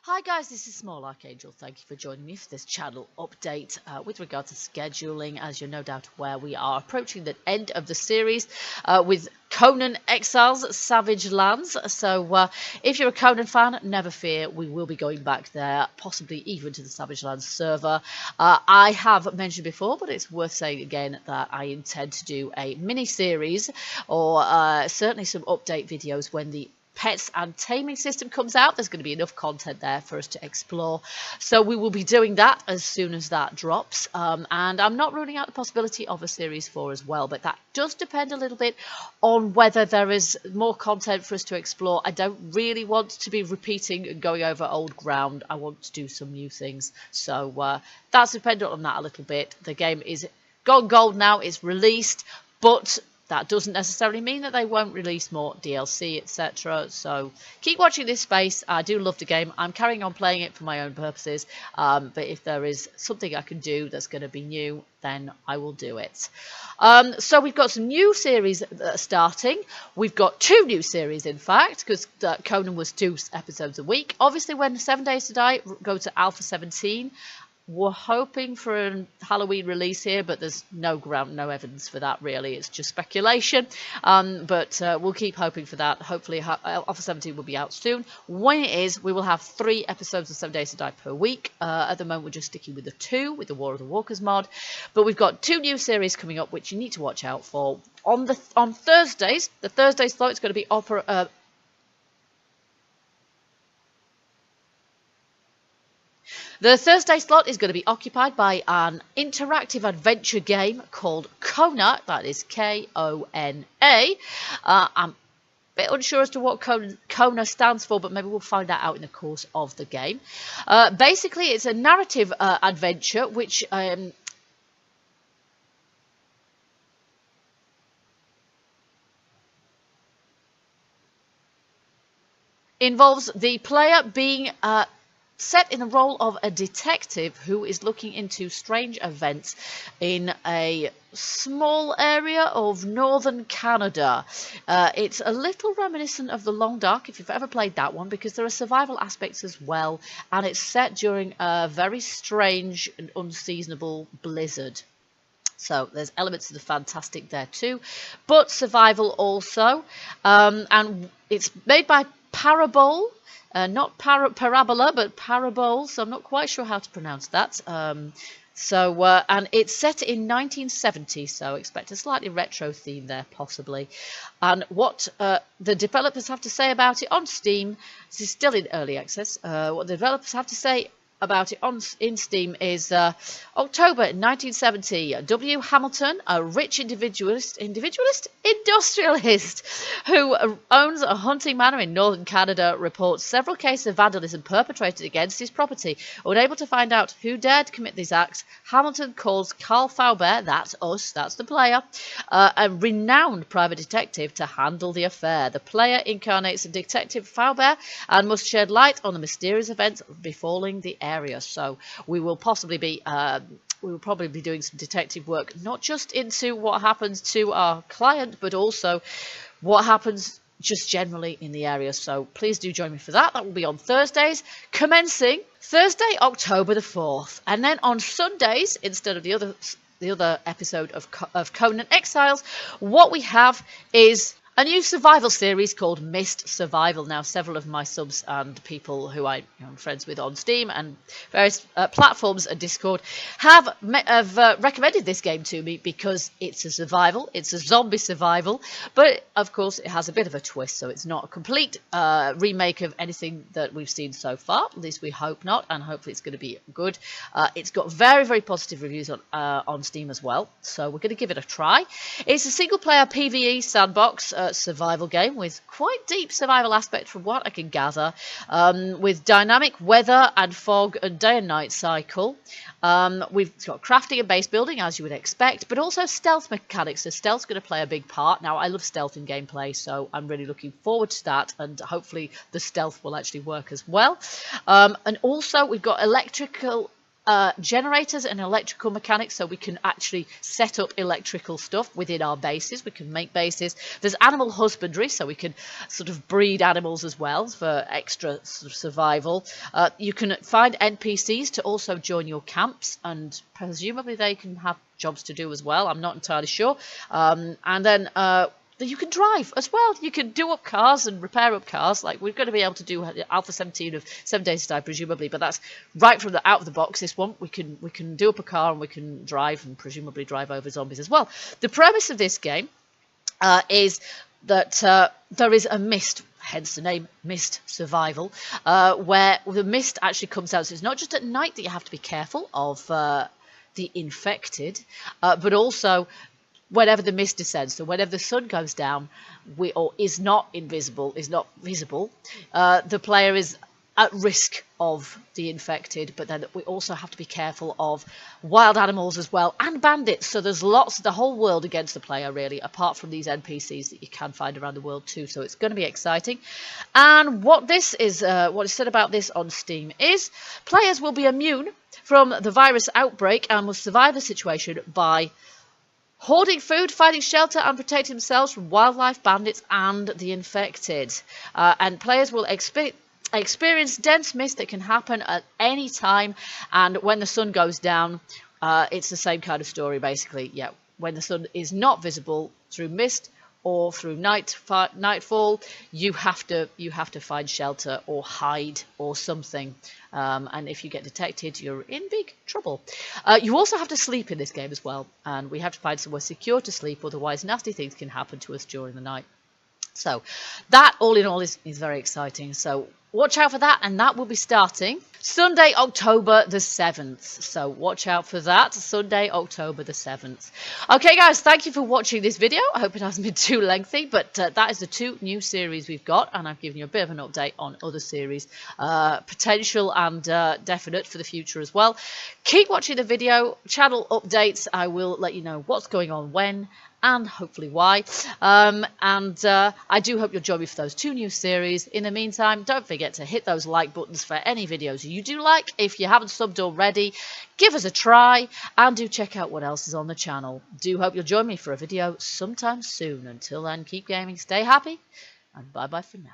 Hi guys, this is Small Archangel. Thank you for joining me for this channel update with regard to scheduling. As you're no doubt aware, we are approaching the end of the series with Conan Exiles Savage Lands. So if you're a Conan fan, never fear, we will be going back there, possibly even to the Savage Lands server. I have mentioned before, but it's worth saying again that I intend to do a mini-series or certainly some update videos when the pets and taming system comes out. There's going to be enough content there for us to explore, so we will be doing that as soon as that drops, and I'm not ruling out the possibility of a series 4 as well, but that does depend a little bit on whether there is more content for us to explore. I don't really want to be repeating and going over old ground. I want to do some new things, so that's dependent on that a little bit. The game is gone gold now, it's released, but that doesn't necessarily mean that they won't release more DLC, etc. So keep watching this space. I do love the game. I'm carrying on playing it for my own purposes. But if there is something I can do that's going to be new, then I will do it. So we've got some new series that are starting. We've got 2 new series, in fact, because Conan was 2 episodes a week. Obviously, when 7 Days to Die go to Alpha 17, we're hoping for a Halloween release here, but there's no evidence for that really. It's just speculation. But we'll keep hoping for that. Hopefully Alpha 17 will be out soon. When it is, we will have 3 episodes of 7 Days to Die per week. At the moment, we're just sticking with the 2, with the War of the Walkers mod. But we've got 2 new series coming up, which you need to watch out for. On Thursdays, the Thursday slot is going to be The Thursday slot is going to be occupied by an interactive adventure game called Kona. That is K-O-N-A. I'm a bit unsure as to what Kona stands for, but maybe we'll find that out in the course of the game. Basically, it's a narrative adventure which involves the player being set in the role of a detective who is looking into strange events in a small area of northern Canada. It's a little reminiscent of The Long Dark, if you've ever played that one, because there are survival aspects as well, and it's set during a very strange and unseasonable blizzard. So there's elements of the fantastic there too, but survival also. And it's made by Parabole. Not Parabola, but Parabole, so I'm not quite sure how to pronounce that. And it's set in 1970, so expect a slightly retro theme there, possibly. And what the developers have to say about it on Steam, this is still in early access, what the developers have to say about it in Steam is October 1970. W. Hamilton, a rich industrialist who owns a hunting manor in northern Canada, reports several cases of vandalism perpetrated against his property. Unable to find out who dared commit these acts, Hamilton calls Carl Faubert, that's us, that's the player, a renowned private detective to handle the affair. The player incarnates a Detective Faubert and must shed light on the mysterious events befalling the area. So we will possibly be probably be doing some detective work, not just into what happens to our client, but also what happens just generally in the area. So please do join me for that. That will be on Thursdays, commencing Thursday, October the 4th, and then on Sundays, instead of the other episode of Conan Exiles, what we have is a new survival series called Mist Survival. Now, several of my subs and people who I'm friends with on Steam and various platforms and Discord have recommended this game to me because it's a survival. It's a zombie survival, but of course it has a bit of a twist, so it's not a complete remake of anything that we've seen so far. At least we hope not, and hopefully it's going to be good. It's got very, very positive reviews on Steam as well, so we're going to give it a try. It's a single-player PvE sandbox survival game with quite deep survival aspect from what I can gather, with dynamic weather and fog and day and night cycle. We've got crafting and base building, as you would expect, but also stealth mechanics. So stealth's going to play a big part. Now, I love stealth in gameplay, so I'm really looking forward to that, and hopefully the stealth will actually work as well. And also we've got electrical generators and electrical mechanics, so we can actually set up electrical stuff within our bases. We can make bases. There's animal husbandry, so we can sort of breed animals as well for extra sort of survival. You can find NPCs to also join your camps, and presumably they can have jobs to do as well. I'm not entirely sure. And then you can drive as well. You can do up cars and repair up cars. Like, we're going to be able to do Alpha 17 of 7 Days to Die, presumably, but that's right from the out of the box. This one, we can do up a car and we can drive and presumably drive over zombies as well. The premise of this game is that there is a mist, hence the name Mist Survival, where the mist actually comes out. So it's not just at night that you have to be careful of the infected, but also whenever the mist descends. So whenever the sun goes down, or is not visible, the player is at risk of the infected. But then we also have to be careful of wild animals as well, and bandits. So there's the whole world against the player, really, apart from these NPCs that you can find around the world too. So it's going to be exciting. And what is said about this on Steam is players will be immune from the virus outbreak and will survive the situation by hoarding food, finding shelter, and protecting themselves from wildlife, bandits, and the infected. And players will experience dense mist that can happen at any time. And when the sun goes down, it's the same kind of story, basically. Yeah, when the sun is not visible through mist or through nightfall, you have to find shelter or hide or something. And if you get detected, you're in big trouble. You also have to sleep in this game as well, and we have to find somewhere secure to sleep, otherwise nasty things can happen to us during the night. So that, all in all, is very exciting. So watch out for that, and that will be starting Sunday, October the 7th. So watch out for that, Sunday, October the 7th. Okay, guys, thank you for watching this video. I hope it hasn't been too lengthy, but that is the 2 new series we've got, and I've given you a bit of an update on other series, potential and definite for the future as well. Keep watching the video, channel updates. I will let you know what's going on when, and hopefully why. I do hope you'll join me for those 2 new series. In the meantime, don't forget to hit those like buttons for any videos you do like. If you haven't subbed already, give us a try, and do check out what else is on the channel. Do hope you'll join me for a video sometime soon. Until then, keep gaming, stay happy, and bye bye for now.